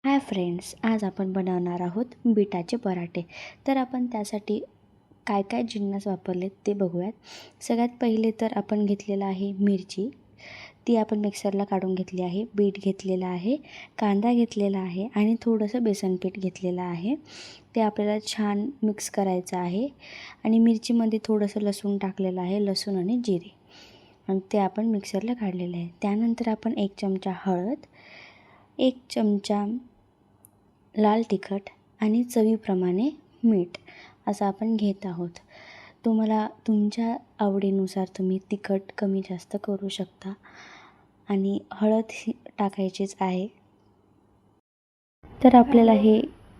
Hi friends, आज आपण बनवणार आहोत बीटाचे पराठे. तर आपण त्यासाठी काय काय जिन्नस वापरलेत ते बघूयात. सगळ्यात पहिले तर आपण घेतलेला आहे मिरची, ती आपण मिक्सरला काढून घेतली आहे. बीट घेतलेला आहे, कांदा घेतलेला आहे आणि थोडंसं बेसन पीठ घेतलेलं आहे. ते आपल्याला छान मिक्स करायचं आहे. आणि मिरचीमध्ये थोडंसं लसूण टाकलेलं आहे, लसूण आणि जिरे, आणि ते आपण मिक्सरला काढलेलं आहे. त्यानंतर आपण 1 चमचा हळद, 1 चमचा लाल तिखट आणि चवीप्रमाणे मीठ असं आपण घेत आहोत. तुम्हाला तुमच्या आवडीनुसार तुम्ही तिखट कमी जास्त करू शकता. आणि हळद ही टाकायचीच आहे. तर आपल्याला हे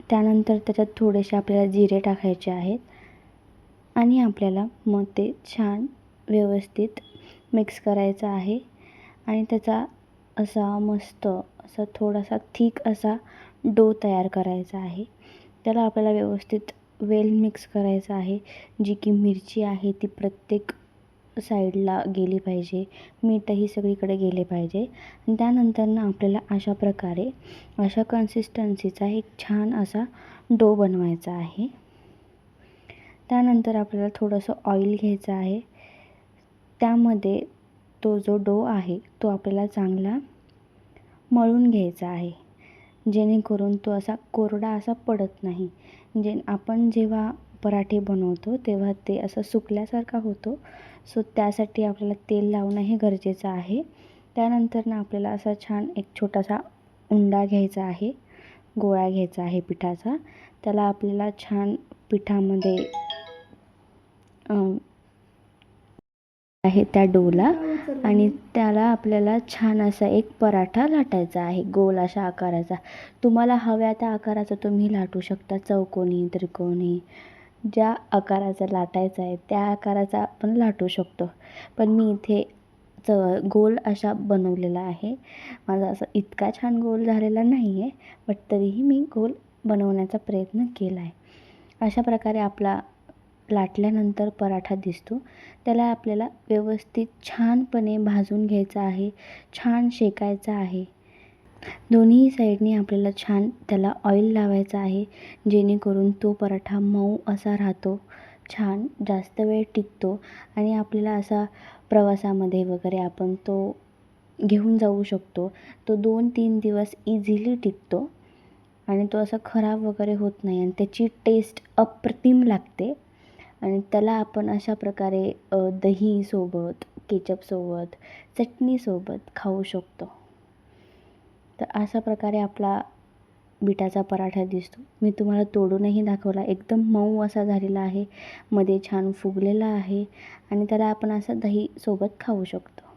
त्यानंतर त्याच्यात थोडेसे आपल्याला जिरे टाकायचे आहेत आणि आपल्याला मग ते छान व्यवस्थित मिक्स करायचं आहे. आणि त्याचा असा मस्त असा थोडासा थिक असा डो तयार करायचा आहे. त्याला आपल्याला व्यवस्थित वेल मिक्स करायचं आहे. जी की मिरची आहे ती प्रत्येक साईडला गेली पाहिजे, मीठही सगळीकडे गेले पाहिजे. आणि त्यानंतर आपल्याला अशा प्रकारे अशा कन्सिस्टन्सीचा एक छान असा डो बनवायचा आहे. त्यानंतर आपल्याला थोडंसं ऑइल घ्यायचं आहे. त्यामध्ये तो जो डो आहे तो आपल्याला चांगला मळून घ्यायचा आहे, जेणेकरून तो असा कोरडा असा पडत नाही. आपण जेव्हा पराठे बनवतो तेव्हा ते असं सुकल्यासारखा होतो. सो त्यासाठी आपल्याला तेल लावणं हे गरजेचं आहे. त्यानंतर आपल्याला असा छान एक छोटासा उंडा घ्यायचा आहे, गोळा घ्यायचा आहे पिठाचा. त्याला आपल्याला छान पिठामध्ये आहे त्या डोला, आणि त्याला आपल्याला छान असा एक पराठा लाटायचा आहे, गोल अशा आकाराचा. तुम्हाला हव्या त्या आकाराचा तुम्ही लाटू शकता, चौकोनी, त्रिकोणी, ज्या आकाराचा लाटायचा आहे त्या आकाराचा आपण लाटू शकतो. पण मी इथे गोल अशा बनवलेला आहे. माझा असं इतका छान गोल झालेला नाही आहे, बट तरीही मी गोल बनवण्याचा प्रयत्न केला आहे. अशा प्रकारे आपला लाटल्यानंतर पराठा दिसतो. त्याला आपल्याला व्यवस्थित छानपणे भाजून घ्यायचा आहे, छान शेकायचा आहे. दोन्ही साईडनी आपल्याला छान त्याला ऑइल लावायचं आहे, जेणेकरून तो पराठा मऊ असा राहतो, छान जास्त वेळ टिकतो. आणि आपल्याला असा प्रवासामध्ये वगैरे आपण तो घेऊन जाऊ शकतो. तो 2-3 दिवस इझिली टिकतो आणि तो असा खराब वगैरे होत नाही, आणि त्याची टेस्ट अप्रतिम लागते. आणि त्याला आपण अशा प्रकारे दहीसोबत, केचपसोबत, चटणीसोबत खाऊ शकतो. तर अशा प्रकारे आपला बीटाचा पराठा दिसतो. मी तुम्हाला तोडूनही दाखवला. एकदम मऊ असा झालेला आहे, मध्ये छान फुगलेला आहे, आणि त्याला आपण असं दहीसोबत खाऊ शकतो.